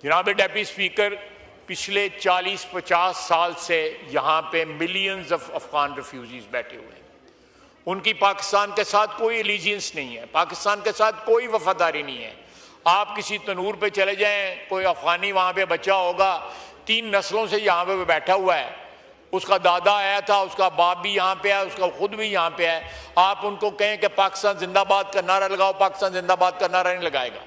जनाब deputy speaker, पिछले 40-50 साल से यहाँ पे मिलियंस ऑफ अफगान रिफ्यूजीज बैठे हुए हैं। उनकी पाकिस्तान के साथ कोई एलिजियंस नहीं है, पाकिस्तान के साथ कोई वफादारी नहीं है। आप किसी तनूर पे चले जाएं, कोई अफगानी वहाँ पे बच्चा होगा, 3 नस्लों से यहाँ पे बैठा हुआ है, उसका दादा आया था, उसका बाप भी यहाँ पे है, उसका खुद भी यहाँ पे है। आप उनको कहें कि पाकिस्तान जिंदाबाद का नारा लगाओ, पाकिस्तान जिंदाबाद का नारा नहीं लगाएगा।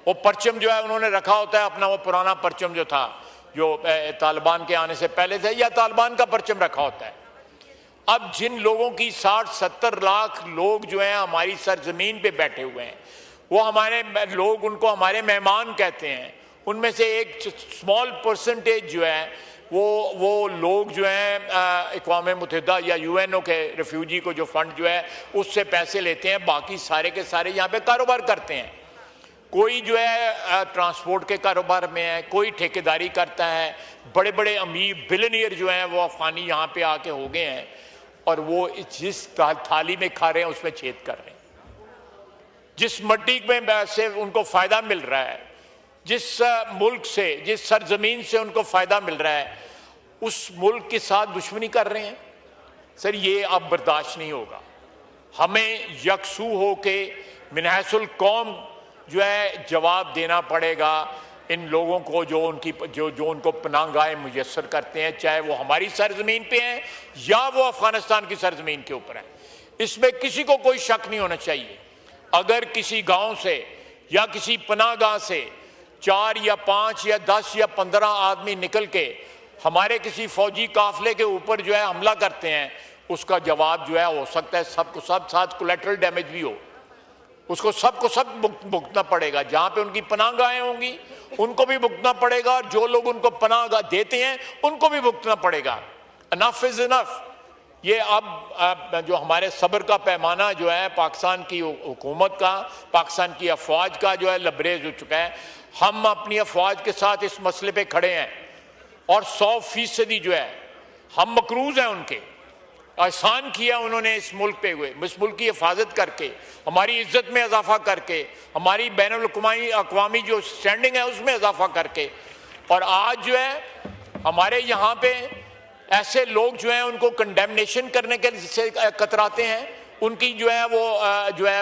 वो परचम जो है उन्होंने रखा होता है अपना, वो पुराना परचम जो था, जो तालिबान के आने से पहले थे, या तालिबान का परचम रखा होता है। अब जिन लोगों की 60-70 लाख लोग जो हैं हमारी सरजमीन पे बैठे हुए हैं, वो हमारे लोग, उनको हमारे मेहमान कहते हैं। उनमें से एक स्मॉल परसेंटेज जो है वो लोग जो हैं अक़वाम मुत्तहिदा या यूएनओ के रिफ्यूजी को जो फंड जो है उससे पैसे लेते हैं, बाकी सारे के सारे यहाँ पे कारोबार करते हैं। कोई जो है ट्रांसपोर्ट के कारोबार में है, कोई ठेकेदारी करता है। बड़े बड़े अमीर बिलियनियर जो हैं वो अफगानी यहाँ पे आके हो गए हैं और वो जिस थाली में खा रहे हैं उसमें छेद कर रहे हैं। जिस मट्टी में से उनको फ़ायदा मिल रहा है, जिस मुल्क से, जिस सरजमीन से उनको फ़ायदा मिल रहा है, उस मुल्क के साथ दुश्मनी कर रहे हैं। सर, ये अब बर्दाश्त नहीं होगा। हमें यकसू हो के मिनहसुल कौम जो है जवाब देना पड़ेगा इन लोगों को जो उनको पनाहगाहें मुयस्सर करते हैं, चाहे वो हमारी सरजमीन पे हैं या वो अफगानिस्तान की सरजमीन के ऊपर है। इसमें किसी को कोई शक नहीं होना चाहिए। अगर किसी गांव से या किसी पनाहगाह से 4 या 5 या 10 या 15 आदमी निकल के हमारे किसी फौजी काफिले के ऊपर जो है हमला करते हैं, उसका जवाब जो है हो सकता है सबको सब साथ कोलैटरल डैमेज भी हो, उसको सबको सब भुगतना पड़ेगा। जहां पे उनकी पनाहगाहें होंगी उनको भी भुगतना पड़ेगा, और जो लोग उनको पनाहगाह देते हैं उनको भी भुगतना पड़ेगा। Enough is enough. ये अब जो हमारे सब्र का पैमाना जो है पाकिस्तान की हुकूमत का, पाकिस्तान की अफवाज का जो है लबरेज हो चुका है। हम अपनी अफवाज के साथ इस मसले पे खड़े हैं और 100% जो है हम मकरूज हैं। उनके एहसान किया उन्होंने इस मुल्क पे हुए, इस मुल्क की हिफाजत करके, हमारी इज्जत में इजाफा करके, हमारी बैनुल अक़वामी जो स्टैंडिंग है उसमें इजाफा करके। और आज जो है हमारे यहाँ पे ऐसे लोग जो हैं उनको कंडेमनेशन करने के से कतराते हैं, उनकी जो है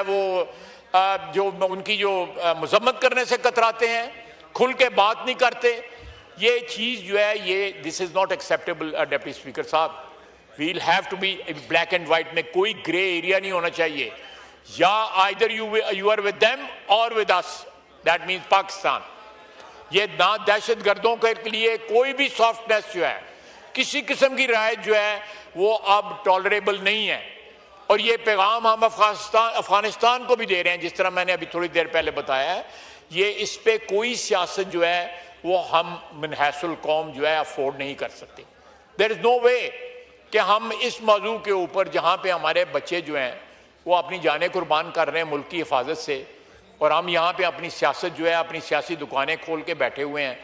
वो उनकी जो मजम्मत करने से कतराते हैं, खुल के बात नहीं करते। ये चीज़ जो है ये this is not acceptable deputy speaker साहब। We'll have to be black and white में कोई ग्रे एरिया नहीं होना चाहिए। या either you are with them और with us, that means Pakistan. ये ना दहशत गर्दों के लिए कोई भी सॉफ्टनेस जो है, किसी किस्म की राय जो है वो अब टॉलरेबल नहीं है। और ये पैगाम हम अफगानिस्तान को भी दे रहे हैं, जिस तरह मैंने अभी थोड़ी देर पहले बताया है। ये इस पे कोई सियासत जो है वो हम मिनहसुल कौम जो है अफोर्ड नहीं कर सकते। देयर इज़ नो वे कि हम इस मौजू के ऊपर, जहाँ पे हमारे बच्चे जो हैं वो अपनी जानें कुर्बान कर रहे हैं मुल्क की हिफाजत से, और हम यहाँ पे अपनी सियासत जो है, अपनी सियासी दुकानें खोल के बैठे हुए हैं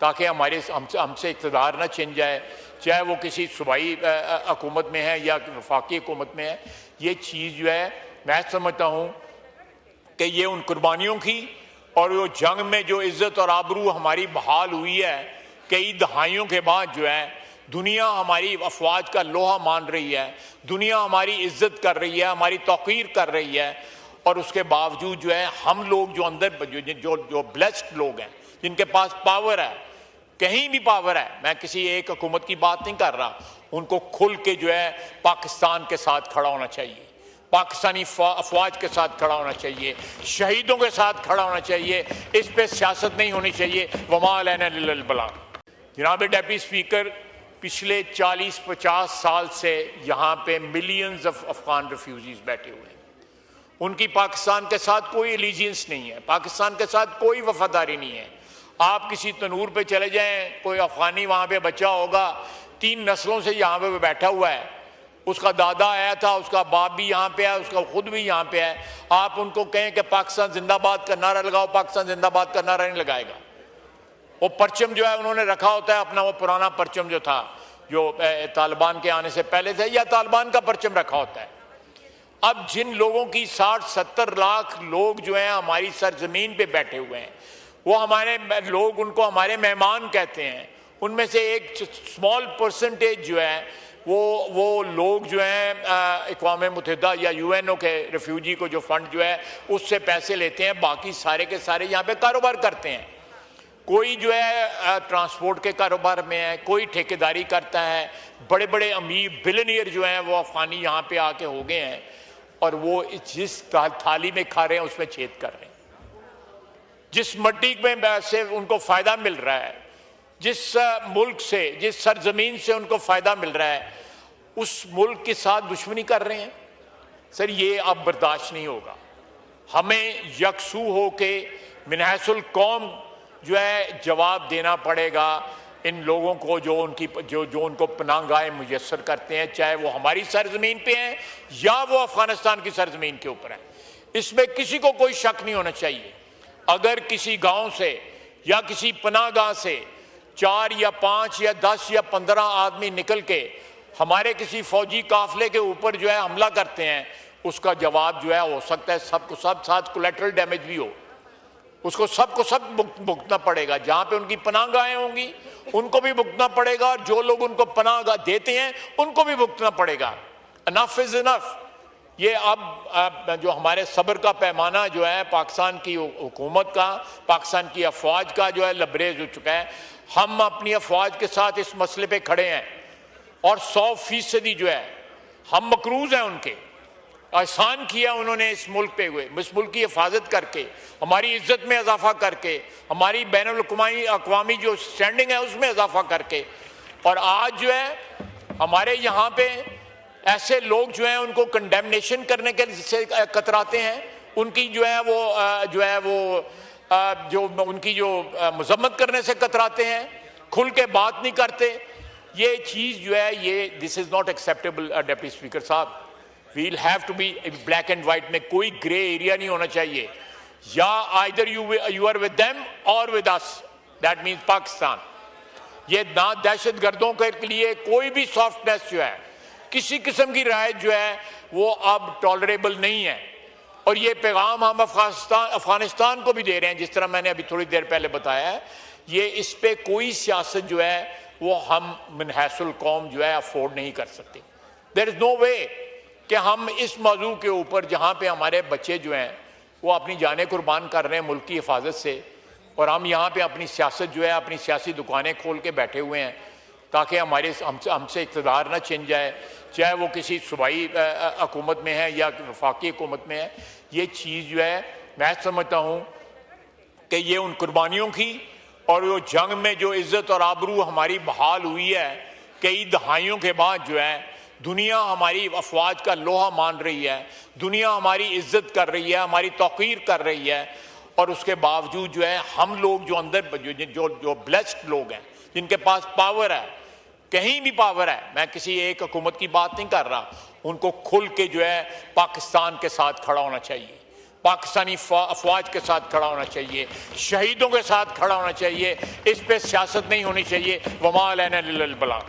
ताकि हमसे इक़्तिदार ना छिन जाए, चाहे वो किसी सूबाई हुकूमत में है या वफाकी हुकूमत में है। ये चीज़ जो है मैं समझता हूँ कि ये उन कुर्बानियों की और वो जंग में जो इज़्ज़त और आबरू हमारी बहाल हुई है, कई दहाइयों के बाद जो है दुनिया हमारी अफवाज का लोहा मान रही है, दुनिया हमारी इज्जत कर रही है, हमारी तौक़ीर कर रही है। और उसके बावजूद जो है हम लोग जो अंदर जो ब्लेस्ड लोग हैं, जिनके पास पावर है, कहीं भी पावर है, मैं किसी एक हुकूमत की बात नहीं कर रहा, उनको खुल के जो है पाकिस्तान के साथ खड़ा होना चाहिए, पाकिस्तानी अफवाज के साथ खड़ा होना चाहिए, शहीदों के साथ खड़ा होना चाहिए। इस पर सियासत नहीं होनी चाहिए। वमा अलैना इल्ला अल बलाग। जनाब डेप्यूटी स्पीकर, पिछले 40-50 साल से यहाँ पे मिलियंस ऑफ अफगान रिफ्यूजीज बैठे हुए हैं। उनकी पाकिस्तान के साथ कोई एलिजियंस नहीं है, पाकिस्तान के साथ कोई वफादारी नहीं है। आप किसी तनूर पे चले जाएं, कोई अफगानी वहाँ पे बच्चा होगा, 3 नस्लों से यहाँ पे बैठा हुआ है, उसका दादा आया था, उसका बाप भी यहाँ पे है, उसका खुद भी यहाँ पे है। आप उनको कहें कि पाकिस्तान जिंदाबाद का नारा लगाओ, पाकिस्तान जिंदाबाद का नारा नहीं लगाएगा। वो परचम जो है उन्होंने रखा होता है अपना, वो पुराना परचम जो था, जो तालिबान के आने से पहले थे, या तालिबान का परचम रखा होता है। अब जिन लोगों की 60-70 लाख लोग जो हैं हमारी सरजमीन पे बैठे हुए हैं, वो हमारे लोग उनको हमारे मेहमान कहते हैं। उनमें से एक स्मॉल परसेंटेज जो है वो लोग जो हैं अक़वाम मुत्तहिदा या यूएनओ के रेफ्यूजी को जो फंड जो है उससे पैसे लेते हैं, बाकी सारे के सारे यहाँ पे कारोबार करते हैं। कोई जो है ट्रांसपोर्ट के कारोबार में है, कोई ठेकेदारी करता है। बड़े बड़े अमीर बिलियनियर जो हैं वो अफगानी यहाँ पे आके हो गए हैं और वो जिस थाली में खा रहे हैं उसमें छेद कर रहे हैं। जिस मट्टी में से उनको फ़ायदा मिल रहा है, जिस मुल्क से, जिस सरजमीन से उनको फ़ायदा मिल रहा है, उस मुल्क के साथ दुश्मनी कर रहे हैं। सर ये अब बर्दाश्त नहीं होगा। हमें यकसू हो के मिनहसुल कौम जो है जवाब देना पड़ेगा इन लोगों को जो उनको पनाहगाहें मुयस्सर करते हैं, चाहे वो हमारी सरजमीन पे हैं या वो अफगानिस्तान की सरजमीन के ऊपर है। इसमें किसी को कोई शक नहीं होना चाहिए। अगर किसी गांव से या किसी पनाहगाह से 4 या 5 या 10 या 15 आदमी निकल के हमारे किसी फौजी काफिले के ऊपर जो है हमला करते हैं, उसका जवाब जो है हो सकता है सबको सब साथ कोलैटरल डैमेज भी हो, उसको सबको सब भुगतना पड़ेगा। जहां पे उनकी पनाहगाहें होंगी उनको भी भुगतना पड़ेगा और जो लोग उनको पनाहगाह देते हैं उनको भी भुगतना पड़ेगा। Enough is enough. ये अब जो हमारे सब्र का पैमाना जो है पाकिस्तान की हुकूमत का, पाकिस्तान की अफवाज का जो है लबरेज हो चुका है। हम अपनी अफवाज के साथ इस मसले पे खड़े हैं और 100% जो है हम मकरूज हैं। उनके एहसान किया उन्होंने इस मुल्क पे हुए, इस मुल्क की हिफाजत करके, हमारी इज्जत में इजाफा करके, हमारी बैनुल अक़वामी जो स्टैंडिंग है उसमें इजाफा करके। और आज जो है हमारे यहाँ पे ऐसे लोग जो हैं उनको कंडेमनेशन करने के से कतराते हैं, उनकी जो उनकी मजम्मत करने से कतराते हैं, खुल के बात नहीं करते। ये चीज़ जो है ये this is not acceptable. Deputy speaker साहब, we'll have to be black and white, में कोई ग्रे एरिया नहीं होना चाहिए। या either you are with them और with us, that means Pakistan. ये ना दहशतगर्दों के लिए कोई भी सॉफ्टनेस जो है, किसी किस्म की राय जो है वो अब टॉलरेबल नहीं है। और ये पैगाम हम अफगानिस्तान को भी दे रहे हैं, जिस तरह मैंने अभी थोड़ी देर पहले बताया है। ये इस पे कोई सियासत जो है वो हम मिनहसुल कौम जो है अफोर्ड नहीं कर सकते। देयर इज़ नो वे कि हम इस मौजू के ऊपर, जहाँ पे हमारे बच्चे जो हैं वो अपनी जानें कुर्बान कर रहे हैं मुल्क की हिफाजत से, और हम यहाँ पे अपनी सियासत जो है, अपनी सियासी दुकानें खोल के बैठे हुए हैं ताकि हमसे इक़्तिदार ना छिन जाए, चाहे वो किसी सूबाई हुकूमत में है या वफाकी हुकूमत में है। ये चीज़ जो है मैं समझता हूँ कि ये उन कुर्बानियों की और वो जंग में जो इज़्ज़त और आबरू हमारी बहाल हुई है, कई दहाइयों के बाद जो है दुनिया हमारी अफवाज का लोहा मान रही है, दुनिया हमारी इज्जत कर रही है, हमारी तौक़ीर कर रही है। और उसके बावजूद जो है हम लोग जो अंदर जो ब्लेस्ड लोग हैं, जिनके पास पावर है, कहीं भी पावर है, मैं किसी एक हुकूमत की बात नहीं कर रहा, उनको खुल के जो है पाकिस्तान के साथ खड़ा होना चाहिए, पाकिस्तानी अफवाज के साथ खड़ा होना चाहिए, शहीदों के साथ खड़ा होना चाहिए। इस पे सियासत नहीं होनी चाहिए। वमा अलैना इल्लल बलाग।